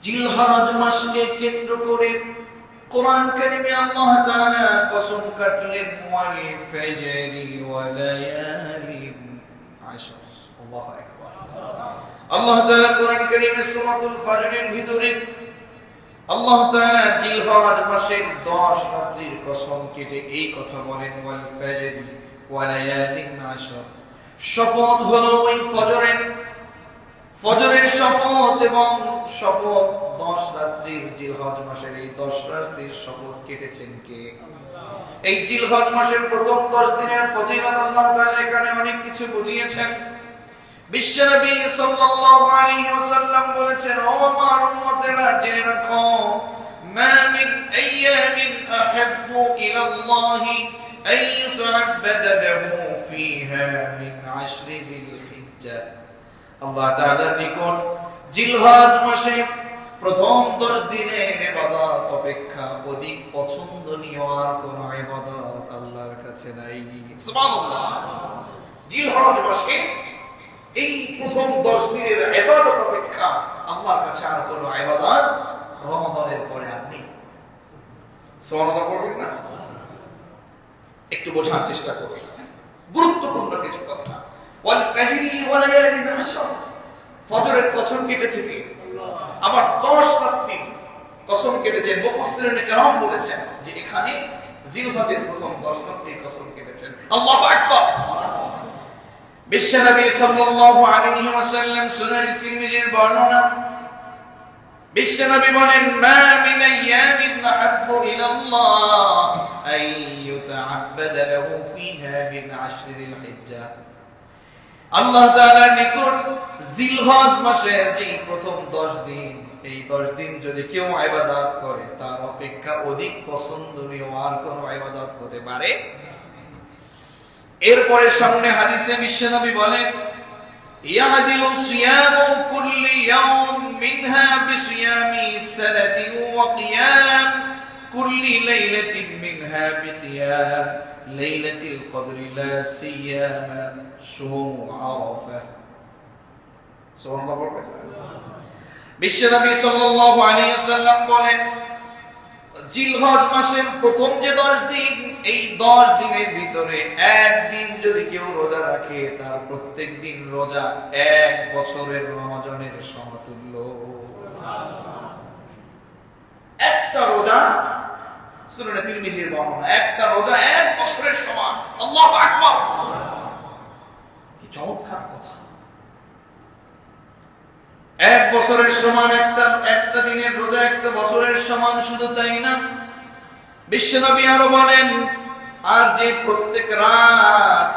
জিলহজ মাসকে কেন্দ্র করে কোরআন কারীমে আল্লাহ তাআলা কসম কাটলেন ওয়াল ফাজরি ওয়া লায়ালিন আশর। আল্লাহু আকবার। আল্লাহ তাআলা কোরআন কারীমে সূরাতুল ফজরের ভিতরে আল্লাহ তাআলা জিলহজ মাসের 10 রাত্রির কসম কেটে এই কথা বলেন ওয়াল ফাজরি ওয়া লায়ালিন আশর। শপথ হলো ওই ফজরের শপথ এবং শপথ 10 রাত্রির জিলহজ মাসের এই 10 রাত্রির শপথ কেটেছেন কে? এই জিলহজ মাসের প্রথম 10 দিনের ফজিলত আল্লাহ তাআলা এখানে অনেক কিছু বুঝিয়েছেন। বিশ্বনবী সাল্লাল্লাহু আলাইহি ওয়াসাল্লাম বলেছেন, ও আমার উম্মতেরা জেনে রাখো, মা মিন আইয়ামিন আহাব্বু ইলা আল্লাহি আন ইউতাআব্বাদা লাহু ফীহা মিন আশরি যিল হিজ্জাহ। আল্লাহ তাআলার নিকট জিলহজ মাসে প্রথম 10 দিনের ইবাদত অপেক্ষা অধিক পছন্দনীয় আর কোন ইবাদত আল্লাহর কাছে নাই। সুবহানাল্লাহ। জিলহজ মাসে এই প্রথম 10 দিনের ইবাদত অপেক্ষা আল্লাহর কাছে আর কোন ইবাদত রমাদানের পরে আপনি সুবহানাল্লাহ পড়বেন না। একটু বোঝার চেষ্টা করুন, গুরুত্বপূর্ণ কিছু কথা। ওয়াল ফাজরি ওয়া লায়ালিন আশর, ফজরের কসম কেটেছে কে? আবার 10 রাত্রি কসম কেটেছেন। মুফাসসিরিনে কেরাম বলেছেন যে এখানে জিলহজের প্রথম 10 রাত্রির কসম কেটেছেন। আল্লাহু আকবার। বিশ্বনবী সাল্লাল্লাহু আলাইহি ওয়াসাল্লাম সুনান তিরমিজির বর্ণনা, বিশ্বনবী বলেন, মা মিন আইয়ামিন আহাব্বু ইলাল্লাহ আন ইউতাআব্বাদা লাহু ফীহা মিন আশরি যিল হিজ্জাহ। আল্লাহ তাআলার নিকট জিলহজ মাসের যে প্রথম 10 দিন, এই 10 দিন যদি কেউ ইবাদত করে তার অপেক্ষা অধিক পছন্দনীয় আর কোন ইবাদত হতে পারে। এরপরে সামনে হাদিসে বিশ্বনবী বলেন, ইয়াদিলু সিয়ামু কুল্লি ইয়াউম মিনহা বিসিয়ামি সানাতিন ওয়া কিয়াম কুল্লি লাইলাতিন মিনহা বিকিয়াম লাইলাতুল কদরি লা সিয়ামা শুমু আরাফা। সুবহানাল্লাহ। বিশ্বনবী সাল্লাল্লাহু আলাইহি ওয়াসাল্লাম বলেন, জিলহজ মাসের প্রথম যে 10 দিন, এই 10 দিনের ভিতরে একদিন যদি কেউ রোজা রাখে তার প্রত্যেক দিন রোজা 1 বছরের রমজানের সমতুল্য। একটা রোজা, সুনানে তিরমিজির বর্ণনা, একটা রোজা 1 বছরের সমান। আল্লাহু আকবার। কি চমৎকার কথা। 1 বছরের সমান একটা দিনের রোজা 1 বছরের সমান। শুধু তাই না, বিশ্বনবী আরো বলেন, আর যে প্রত্যেক রাত,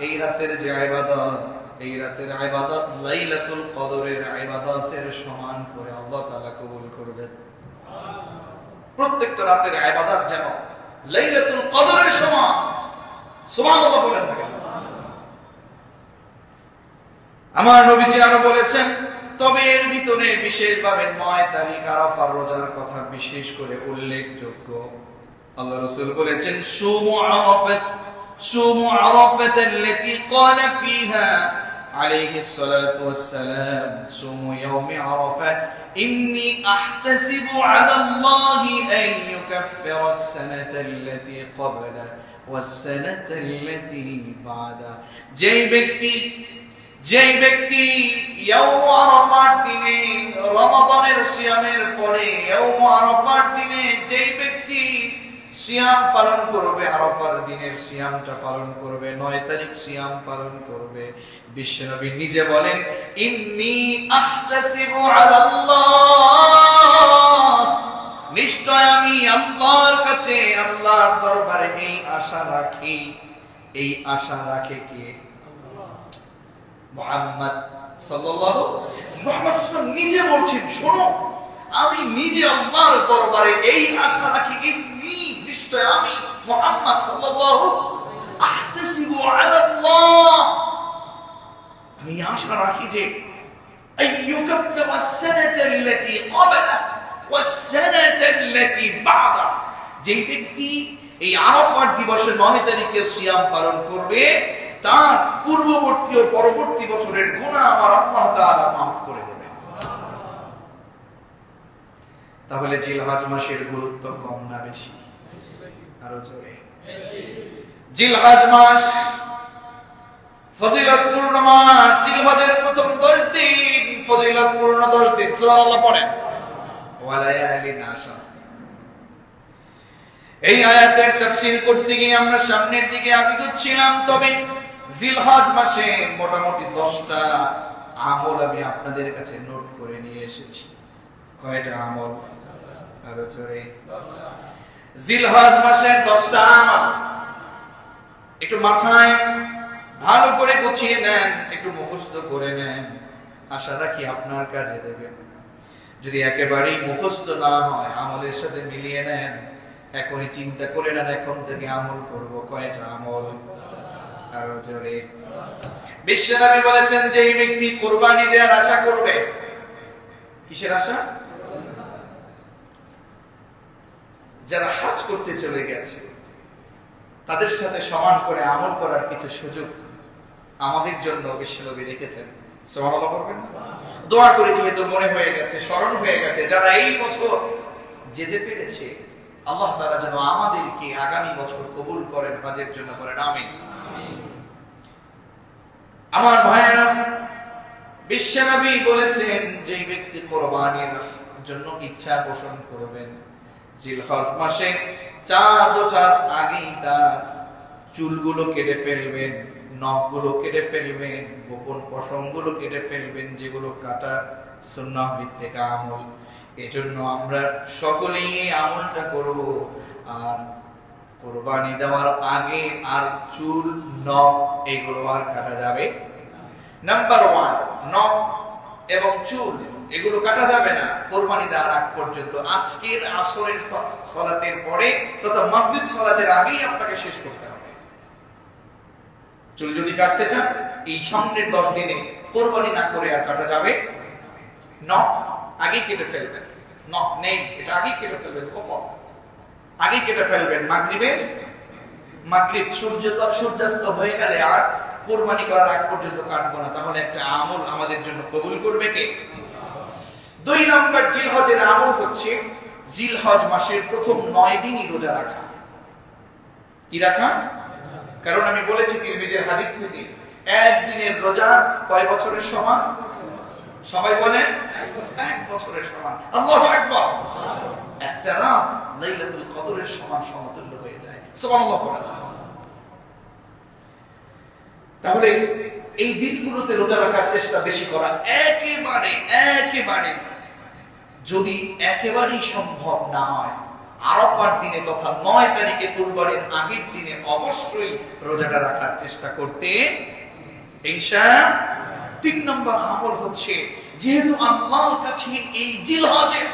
এই রাতের যে ইবাদত, এই রাতের ইবাদত লাইলাতুল কদরের ইবাদতের সমান করে আল্লাহ তাআলা কবুল করবেন। প্রত্যেকটা রাতের ইবাদত যেন লাইলাতুল কদরের সমান। সুবহানাল্লাহ বলেন না কেন? আমার নবীজি আরো বলেছেন, তবে এর ভিতরে বিশেষভাবে 9 তারিখ আরাফার রোজার কথা বিশেষ করে উল্লেখযোগ্য। আল্লাহ রাসূল বলেছেন, সুমু আরাফাত আল্লাতী ক্বালা ফীহা আলাইহিস সালাতু ওয়াস সালাম, সুমু ইয়াউমি আরাফা ইন্নী আহতাসিবু আলা আল্লাহি আন ইউকাফফিরাস সানাতা আল্লাতী ক্বাবলা ওয়াস সানাতা আল্লাতী বাদা। যেই ব্যক্তি ইয়াউম আরাফার দিনে, রমাদানের সিয়ামের পরে ইয়াউম আরাফার দিনে যেই ব্যক্তি সিয়াম পালন করবে, আরাফার দিনের সিয়ামটা পালন করবে, 9 তারিখ সিয়াম পালন করবে, বিশ্বনবী নিজে বলেন, ইন্নী আহতাসিবু আলাল্লাহ, নিশ্চয় আমি আল্লাহর কাছে, আল্লাহর দরবারে এই আশা রাখি। এই আশা রাখে কে? মুহাম্মদ সাল্লাল্লাহু মুহাম্মদ সাল্লাল্লাহু নিজে বলছেন, শোনো, আমি নিজে আল্লাহর দরবারে এই আশা রাখি, ইন্নী, নিশ্চয় আমি মুহাম্মদ সাল্লাল্লাহু আহতাসিবু আলাল্লাহ, আমি আশা রাখি যে আইয়ুকাফিরা as-sanata allati qabla was-sanata allati ba'da, যেই ব্যক্তি এই আরাফার দিবসে 9 তারিখে সিয়াম পালন করবে তার পূর্ববর্তী ও পরবর্তী বছরের গুনাহ আমার আল্লাহ তাআলা মাফ করে দেবেন। তাহলে জিলহজ মাসের গুরুত্ব কম না বেশি? আরো জোরে। জিলহজ মাস ফজিলতপূর্ণ মাস। জিলহজের প্রথম 10 দিন ফজিলতপূর্ণ 10 দিন। সুবহানাল্লাহ পড়েন। ওয়ালায়ালিন আশর। এই আয়াতের তাফসীর করতে গিয়ে আমরা সামনের দিকে এগোচ্ছিলাম। তবে জিলহজ মাসে মোটামুটি 10টা আমল আমি আপনাদের কাছে নোট করে নিয়ে এসেছি। কয়টা আমল? আরো জোরে। জিলহজ মাসে 10টা আমল একটু মাথায় ভালো করে গুছিয়ে নেন, একটু মুখস্থ করে নেন। আশা রাখি আপনার কাজে দেবে। যদি একেবারেই মুখস্থ না হয়, আমলের সাথে মিলিয়ে নেন। এখনই চিন্তা করে নেন এখন থেকে আমল করব। কয়টা আমল? আরো জোরে। বিশ্বনবী বলেছেন যে এই ব্যক্তি কুরবানি দেওয়ার আশা করবে। কিসের আশা? যারা হজ করতে চলে গেছে তাদের সাথে সমান করে আমল করার কিছু সুযোগ আমাদের জন্য বিশ্বনবী রেখেছেন। সুবহানাল্লাহ বলবেন। দোয়া করে, যেহেতু মনে হয়ে গেছে, স্মরণ হয়ে গেছে, যারা এই বছর যেতে পেরেছে আল্লাহ তাআলা যেন আমাদেরকে আগামী বছর কবুল করেন, হজের জন্য করেন। আমিন। আমার ভাইয়েরা, বিশ্বনবী বলেছেন যে ব্যক্তি কুরবানির জন্য ইচ্ছা পোষণ করবেন, জিলহজ মাসে চাঁদ ওঠার আগেই তার চুলগুলো কেটে ফেলবেন, নখগুলো কেটে ফেলবেন, গোপন পশমগুলো কেটে ফেলবেন, যেগুলো কাটা সুন্নাহ ভিত্তিক আমল। এজন্য আমরা সকলেই এই আমলটা করব। আর কুরবানি দেওয়ার আগে আর চুল, নখ এগুলো আর কাটা যাবে। নাম্বার 1, নখ এবং চুল এগুলো কাটা যাবে না কুরবানি দেওয়ার আগ পর্যন্ত। আজকের আসরের সালাতের পরে তথা মাগরিব সালাতের আগেই আপনাকে শেষ করতে হবে। চুল যদি কাটতে চান এই সামনের 10 দিনে কুরবানি না করে আর কাটা যাবে। নখ আগে কেটে ফেলবেন। নখ নেই, এটা আগে কেটে ফেলবেন। কখন? আগে কেটে ফেলবেন মাগরিব সূর্যাস্ত হয়ে গেলে আর কুরবানি করার আগ পর্যন্ত কাটবো না। তাহলে একটা আমল আমাদের জন্য কবুল করবে কে? 2 নম্বর জিলহজের আমল হচ্ছে জিলহজ মাসের প্রথম 9 দিনই রোজা রাখা। কি রাখা? কারণ আমি বলেছি তিরমিজির হাদিস থেকে, এক দিনের রোজা কয় বছরের সমান? সবাই বলেন 1 বছরের সমান। আল্লাহু আকবার। একটা রাত লাইলাতুল কদরের সমান সমতুল্য হয়ে যায়। সুবহানাল্লাহ। তাহলে এই দিনগুলোতে রোজা রাখার চেষ্টা বেশি করা। একেবারে যদি একেবারেই সম্ভব না হয়, আরাফার দিনে তথা 9 তারিখে কুরবানির আগের দিনে অবশ্যই রোজাটা রাখার চেষ্টা করতে ইনশাআল্লাহ। 3 নম্বর আমল হচ্ছে, যেহেতু আল্লাহর কাছে এই জিলহজের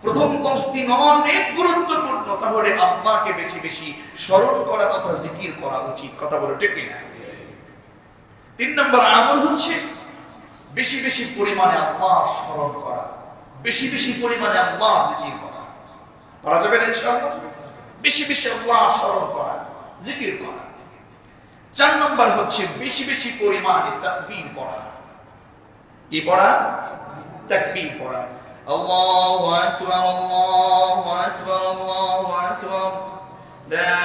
প্রথম 10 দিন অনেক গুরুত্বপূর্ণ, তাহলে আল্লাহকে বেশি বেশি স্মরণ করা তথা জিকির করা উচিত। কথা বলো ঠিক কিনা? 3 নম্বর আমল হচ্ছে বেশি বেশি পরিমাণে আল্লাহ স্মরণ করা, বেশি বেশি পরিমাণে আল্লাহ জিকির করা। করা যাবে না ইনশাআল্লাহ? বেশি বেশি আল্লাহ স্মরণ করা, জিকির করা। 4 নম্বর হচ্ছে বেশি বেশি পরিমাণে তাকবীর পড়া। কি পড়া? তাকবীর পড়া। আল্লাহু আকবার, আল্লাহু আকবার, আল্লাহু আকবার, লা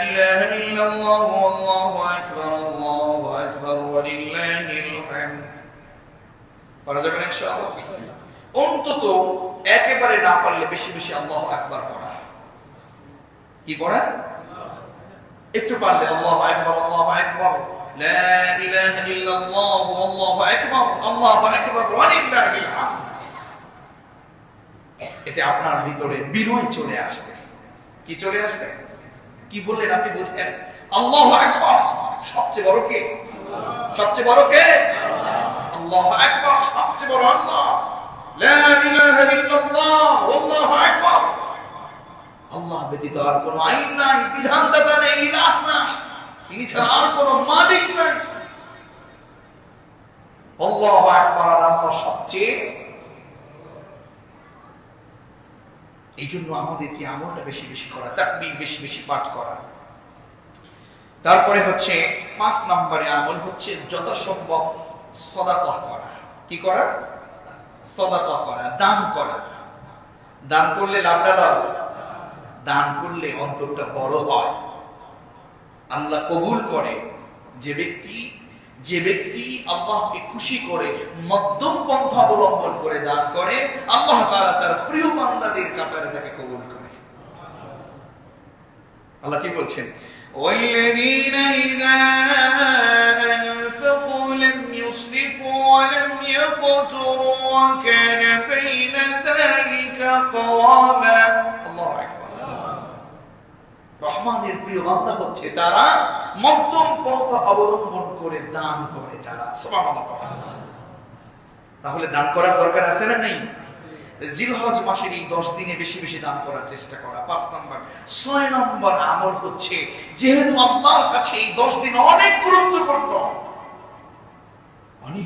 ইলাহা ইল্লাল্লাহ, আল্লাহু আকবার, আল্লাহু আকবার, ওয়া লিল্লাহিল হামদ। পড়া যাবে না ইনশাআল্লাহ? অন্তত একেবারে না পারলে বেশি বেশি আল্লাহু আকবার পড়া। কি পড়া? একটু পারলে আল্লাহু আকবার, আল্লাহু আকবার, লা ইলাহা ইল্লাল্লাহ, আল্লাহু আকবার, আল্লাহু আকবার, ওয়া লিল্লাহিল হামদ। এতে আপনার ভিতরে বিনয় চলে আসবে। কি চলে আসবে? কি বললেন আপনি বুঝেন? আল্লাহু আকবার সবচেয়ে বড় কে? সবচেয়ে বড় কে? আল্লাহু আকবার সবচেয়ে বড় আল্লাহ। লা ইলাহা ইল্লাল্লাহ, আল্লাহু আকবার। আল্লাহ ব্যতীত আর কোনো আইন নাই, বিধানদাতা নেই, ইলাহ নাই, তিনি ছাড়া আর কোনো মালিক নাই। আল্লাহু আকবার, আল্লাহ সবচেয়ে। এই জন্য আমাদেরকে আমলটা বেশি বেশি করা, তাকবীর বেশি বেশি পাঠ করা। তারপরে হচ্ছে 5 নম্বরে আমল হচ্ছে যথাসম্ভব সাদাকা করা। কি করা? সাদাকা করা, দান করা। দান করলে লাভ না লস? দান করলে অন্তরটা বড় হয়, আল্লাহ কবুল করে। যে ব্যক্তি আল্লাহকে খুশি করে মধ্যম পন্থা অবলম্বন করে দান করে, আল্লাহ তাআলা তার প্রিয় বান্দাদের কাতারে তাকে কবুল করে। আল্লাহ কি বলছেন? وَالَّذِينَ إِذَا أَنفَقُوا لَمْ يُسْرِفُوا وَلَمْ يَقْتُرُوا وَكَانَ بَيْنَ ذَلِكَ قَوَامًا। আল্লাহু আকবার। রহমানের প্রিয় বান্দা হচ্ছে তারা মধ্যম পন্থা অবলম্বন করে দান করে যারা। সুবহানাল্লাহ। তাহলে দান করার দরকার আছে না নেই? জিলহজ মাসের এই 10 দিনে বেশি বেশি দান করার চেষ্টা করা 5 নাম্বার। 6 নাম্বার আমল হচ্ছে, যেহেতু আল্লাহর কাছে এই 10 দিন অনেক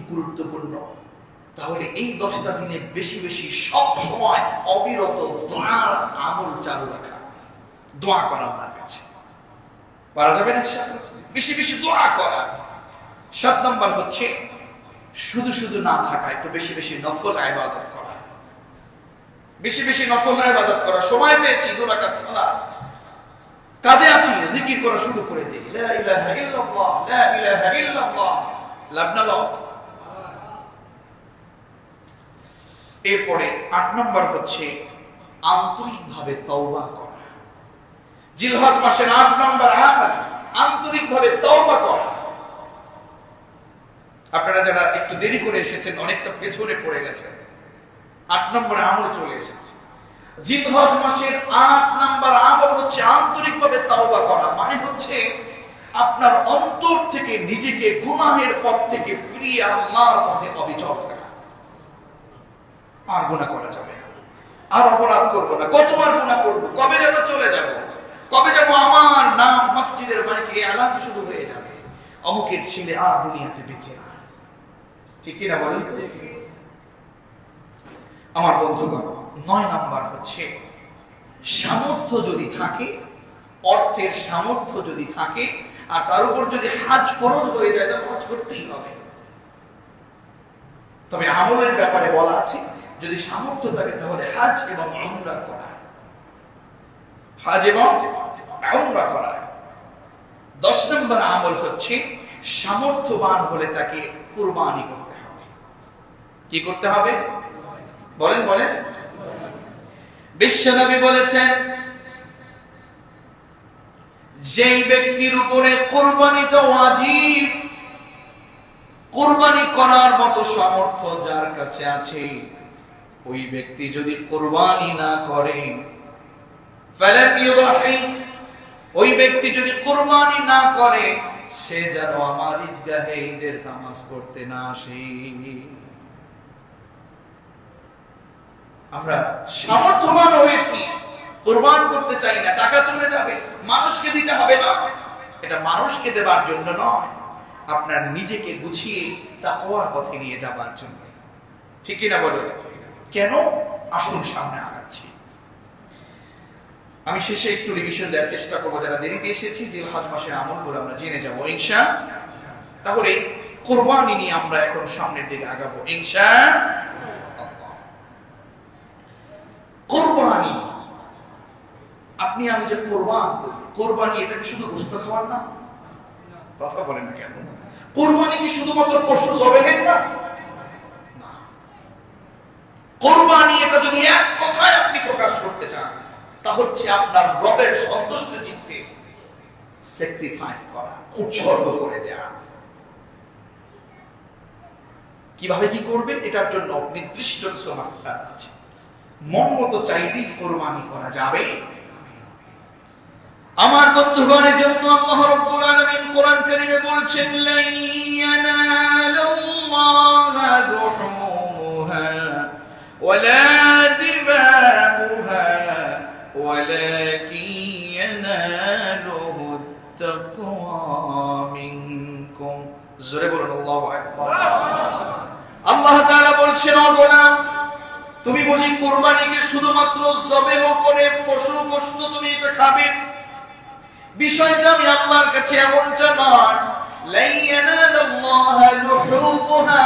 গুরুত্বপূর্ণ, তাহলে এই 10টা দিনে বেশি বেশি সব সময় অবিরত দোয়ার আমল চালু রাখা, দোয়া করা আল্লাহর কাছে। পারা যাবে না বেশি বেশি দোয়া করা। 7 নাম্বার হচ্ছে শুধু শুধু না থাকা, একটু বেশি বেশি নফল ইবাদত করা, বেশি বেশি নফল ইবাদত করা। সময় পেয়েছি 2 রাকাত সালাত, কাজে আছি, জিকির করা শুরু করে দেই, লা ইলাহা ইল্লাল্লাহ, লা ইলাহা ইল্লাল্লাহ, লাভ না লস? এরপরে 8 নাম্বার হচ্ছে আন্তরিকভাবে তওবা করা। জিলহজ মাসের 8 নাম্বার আমল আন্তরিকভাবে তওবা করা। আপনারা যারা একটু দেরি করে এসেছেন, অনেকটা পেছনে পড়ে গেছেন, 8 নম্বরে আমল চলে এসেছে। জিলহজ মাসের 8 নাম্বার আমল হচ্ছে আন্তরিকভাবে তাওবা করা। মানে হচ্ছে আপনার অন্তর থেকে নিজেকে গুনাহের পথ থেকে ফিরিয়ে আল্লাহর পথে অবিচল থাকা। আর গুনাহ করা যাবে না, আর অপরাধ করব না। কতবার গুনাহ করব? কবে যেন চলে যাব, কবে যেন আমার নাম মসজিদের মাইকে এলান শুরু হয়ে যাবে, অমুকের ছেলে আর দুনিয়াতে বেঁচে না। ঠিক কি না বলেন? আমার বন্ধুগণ, 9 নাম্বার হচ্ছে সামর্থ্য যদি থাকে, অর্থের সামর্থ্য যদি থাকে, আর তার উপর যদি হজ ফরজ হয়ে যায়, তবে হজ করতেই হবে। তবে আমলের ব্যাপারে বলা আছে, যদি সামর্থ্য থাকে তাহলে হজ এবং উমরা করা, হজ এবং উমরা করা। 10 নম্বর আমল হচ্ছে সামর্থ্যবান হলে তাকে কুরবানি করতে হবে। কি করতে হবে? বলেন বলেন। বিশ্বনবী বলেছেন, যেই ব্যক্তির উপরে কুরবানিটা ওয়াজিব, কুরবানি করার মতো সামর্থ্য যার কাছে আছে, ওই ব্যক্তি যদি কুরবানি না করে, ফালাম ইউদাহি, ওই ব্যক্তি যদি কুরবানি না করে, সে যেন আমার ঈদগাহে ঈদের নামাজ পড়তে না আসে। আমরা সামর্থ্যবান হয়েছি, কুরবান করতে চাই না, টাকা চলে যাবে, মানুষকে দিতে হবে না। এটা মানুষকে দেবার জন্য নয়, আপনার নিজেকে গুছিয়ে তাকওয়ার পথে নিয়ে যাবার জন্য। ঠিক কি না বলেন? কেন? আসুন সামনে আগাচ্ছি। আমি শেষে একটু রিভিশন দেওয়ার চেষ্টা করবো, যারা দেরিতে এসেছি, জিলহজ মাসের আমলগুলো আমরা জেনে যাবো ইনশাআল্লাহ। তাহলে কুরবানি নিয়ে আমরা এখন সামনের দিকে আগাবো ইনশাআল্লাহ। কুরবানি, আপনি আমি যে কুরবান করি, কুরবানি এটা কি শুধু গোশত খাওয়ার না? কথা বলেন না কেন? কুরবানি কি শুধুমাত্র পশু জবেহের না? কুরবানি এটা যদি এক কথায় আপনি প্রকাশ করতে চান, তা হচ্ছে আপনার রবের সন্তুষ্ট চিত্তে স্যাক্রিফাইস করা, উৎসর্গ করে দেয়া। কিভাবে কি করবেন এটার জন্য নির্দিষ্ট কিছু মাসলা আছে। মন মতো চাইলেই কুরবানি করা যাবে। আমার বন্ধুগণের জন্য আল্লাহ রাব্বুল আলামিন কোরআন কারীমে বলছেন, লা ইয়ানালুল্লাহা দুহুমুহা ওয়ালা দিমাউহা ওয়ালাকিন ইয়ানালুহু আত-তাকওয়া মিনকুম। জোরে বলুন আল্লাহু আকবার। আল্লাহ তাআলা বলছেন, ও গোলাম, তুমি বুঝি কুরবানিকে শুধুমাত্র জবেহ করে পশু গোশত তুমি এটা খাবে? বিষয়টা আমি আল্লাহর কাছে এমনটা নয়। লা ইয়ানালুল্লাহা লুহুমুহা,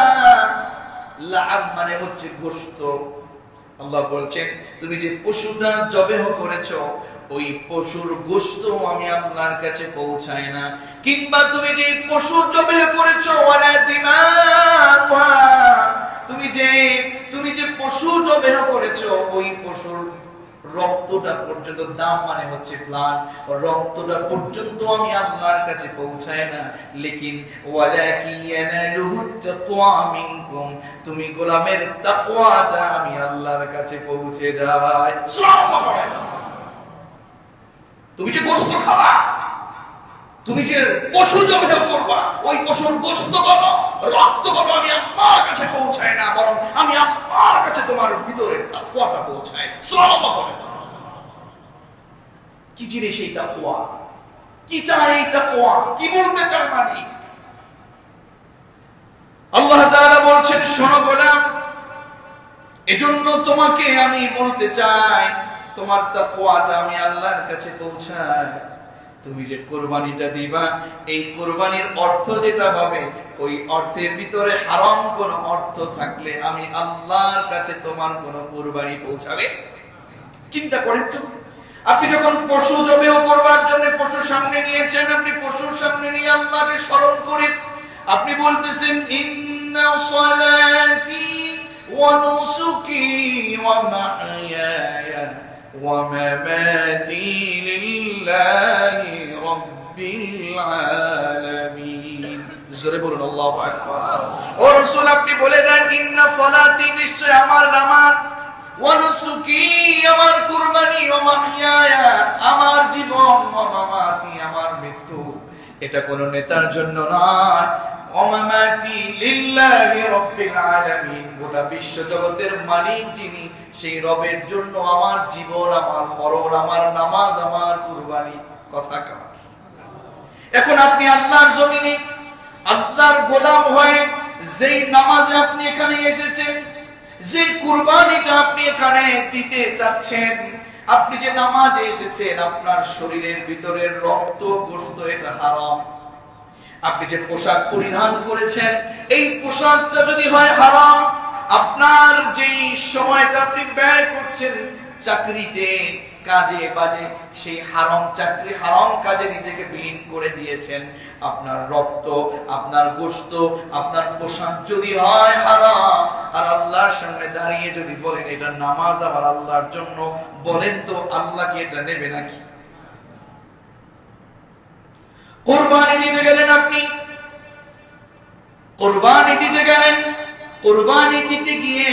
লাহাম মানে হচ্ছে গোশত, আল্লাহ বলছেন তুমি যে পশুটা জবেহ করেছো ওই পশুর গোশত আমি আল্লাহর কাছে পৌঁছায় না, কিংবা তুমি যে পশু জবেহ করেছো ওয়ালা দিমাওয়া, তুমি যে পশু জবেহ করেছো ওই পশুর রক্তটা পর্যন্ত, দাম মানে হচ্ছে প্লান, রক্তটা পর্যন্ত আমি আল্লাহর কাছে পৌঁছায় না, লেকিন ওয়ালাকিয়ানালুহুত তাকওয়া মিনকুম, তুমি গোলামের তাকওয়াটা আমি আল্লাহর কাছে পৌঁছে যায়। সুবহানাল্লাহ। তুমি যে গোশত খাওয়া, তুমি যে পশু জবেহ করবা, ওই পশুর গোশত বলো, রক্ত বলো আমি আল্লাহর কাছে পৌঁছায় না, বরং আমি আল্লাহর কাছে তোমার ভিতরের তাকওয়াটা পৌঁছায়। সুবহানাল্লাহ। কি জিনিস এই তাকওয়া? কি চাই এই তাকওয়া? কি বলতে চায় মানে? আল্লাহ তাআলা বলছেন শোনো গোলাম, এজন্য তোমাকে আমি বলতে চাই তোমার তাকওয়াটা আমি আল্লাহর কাছে পৌঁছায়। তুমি যে কুরবানিটা দিবা, এই কুরবানির অর্থ যেটা হবে, ওই অর্থের ভিতরে হারাম কোন অর্থ থাকলে আমি আল্লাহর কাছে তোমার কোন কুরবানি পৌঁছাবে? চিন্তা করেন তো, আপনি যখন পশু জবেহ করবার জন্য পশু সামনে নিয়েছেন, আপনি পশুর সামনে নিয়ে আল্লাহকে স্মরণ করে আপনি বলতেছেন ইন্না সালাতি ওয়া নুসুকি ওয়া মাহইয়ায়া ওয়া মামাতি লিল্লাহি রাব্বিল আলামিন। জোরে বলুন আল্লাহু আকবার। ও রাসূল আপনি বলে দেন ইন্না সালাতি, নিশ্চয় আমার নামাজ, ওয়া নুসুকি আমার কুরবানি, ওয়া মাহইয়ায়া আমার জীবন, ওয়া মামাতি আমার মৃত্যু, এটা কোন নেতার জন্য নয়, ওয়া মামাতি লিল্লাহি রাব্বিল আলামিন, গোটা বিশ্ব জগতের মালিক যিনি, সেই রবের জন্য আমার জীবন, আমার মরণ, আমার নামাজ, আমার কুরবানি। কথা কার? এখন আপনি আল্লাহর জমিনে আল্লাহর গোলাম হয়ে যেই নামাজে আপনি এখানে এসেছেন, যে কুরবানিটা আপনি এখানে দিতে চাচ্ছেন, আপনি যে নামাজে এসেছেন, আপনার শরীরের ভিতরের রক্ত গোশত এটা হারাম। আপনি যে পোশাক পরিধান করেছেন, এই পোশাকটা যদি হয় হারাম, আপনার যেই সময়টা আপনি ব্যয় করছেন চাকরিতে, কাজে বাজে, সেই হারাম চাকরি, হারাম কাজে নিজেকে বিলীন করে দিয়েছেন, আপনার রক্ত, আপনার গোশত, আপনার পোশাক যদি হয় হারাম, আর আল্লাহর সামনে দাঁড়িয়ে যদি বলেন এটা নামাজ আমার আল্লাহর জন্য, বলেন তো আল্লাহ কি এটা নেবে নাকি? কুরবানি দিতে গেলেন, আপনি কুরবানি দিতে গেলেন, কুরবানি দিতে গিয়ে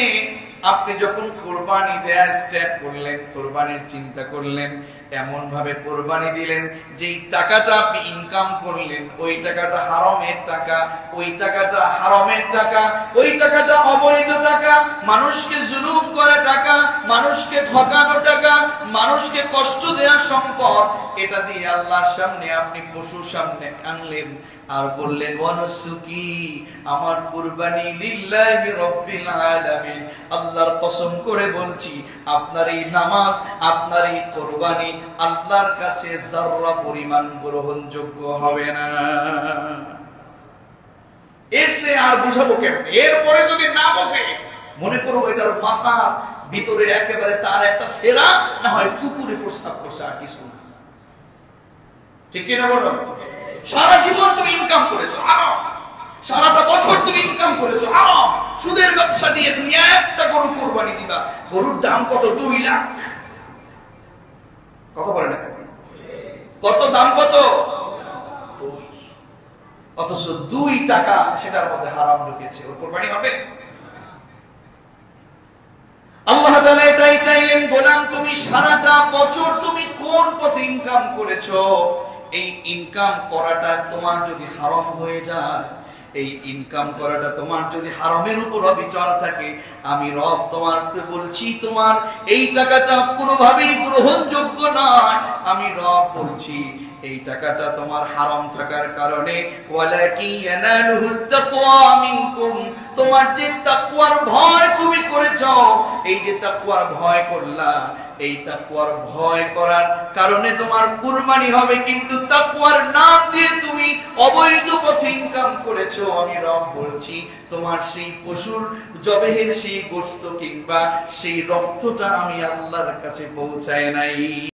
আপনি যখন কুরবানি দেয়া স্টার্ট করলেন, কুরবানির চিন্তা করলেন, এমন ভাবে কুরবানি দিলেন যেই টাকাটা আপনি ইনকাম করলেন ওই টাকাটা হারামের টাকা, ওই টাকাটা হারামের টাকা, ওই টাকাটা অবৈধ টাকা, মানুষকে জুলুম করা টাকা, মানুষকে ঠকানো টাকা, মানুষকে কষ্ট দেওয়া সম্পদ, এটা দিয়ে আল্লাহর সামনে আপনি পশুর সামনে আনলেন আর বললেন ওয়ানুসুকি আমার কুরবানি লিল্লাহি রাব্বিল আলামিন। আল্লাহর কসম করে বলছি আপনার এই নামাজ, আপনার এই কুরবানি আল্লাহর কাছে যাররা পরিমাণ গ্রহণযোগ্য হবে না। এসে আর বুঝাবো কেমন? এরপরে যদি না বসে মনে করবো এটার মাথা ভিতরে একেবারে তার একটা সেরা, না হয় কুকুরে প্রস্তাব করছে, আর কিছু না। ঠিক কিনা বলো? সারা জীবন তুমি ইনকাম করেছো হারাম, সারাটা বছর তুমি ইনকাম করেছো হারাম, সুদের ব্যবসা দিয়ে তুমি একটা গরু কুরবানি দিবা, গরুর দাম কত? 2 লাখ। কত বলে না? কত দাম? কত? 2। অথচ 2 টাকা সেটার মধ্যে হারাম ঢুকেছে, ওর কুরবানি হবে? আল্লাহ তাআলা এটাই চাইলেন, গোলাম তুমি সারাটা বছর তুমি কোন পথে ইনকাম করেছো, এই ইনকাম করাটা তোমার যদি হারাম হয়ে যায়, এই ইনকাম করাটা তোমার যদি হারামের উপর অবিচল থাকে, আমি রব তোমাকে বলছি তোমার এই টাকাটা কোনোভাবেই গ্রহণযোগ্য নয়। আমি রব বলছি এই টাকাটা তোমার হারাম থাকার কারণে, ওয়ালাকি ইয়ানালুহুত তাকওয়া মিনকুম, তোমার যে তাকওয়ার ভয় তুমি করেছো, এই যে তাকওয়ার ভয় করলা, এই তাকওয়ার ভয় করার কারণে তোমার কুরবানি হবে, কিন্তু তাকওয়ার নাম দিয়ে তুমি অবৈধ পথে ইনকাম করেছো। আমি রব বলছি, তোমার সেই পশুর জবেহের সেই গোশত কিংবা সেই রক্তটা আমি আল্লাহর কাছে পৌঁছায় নাই।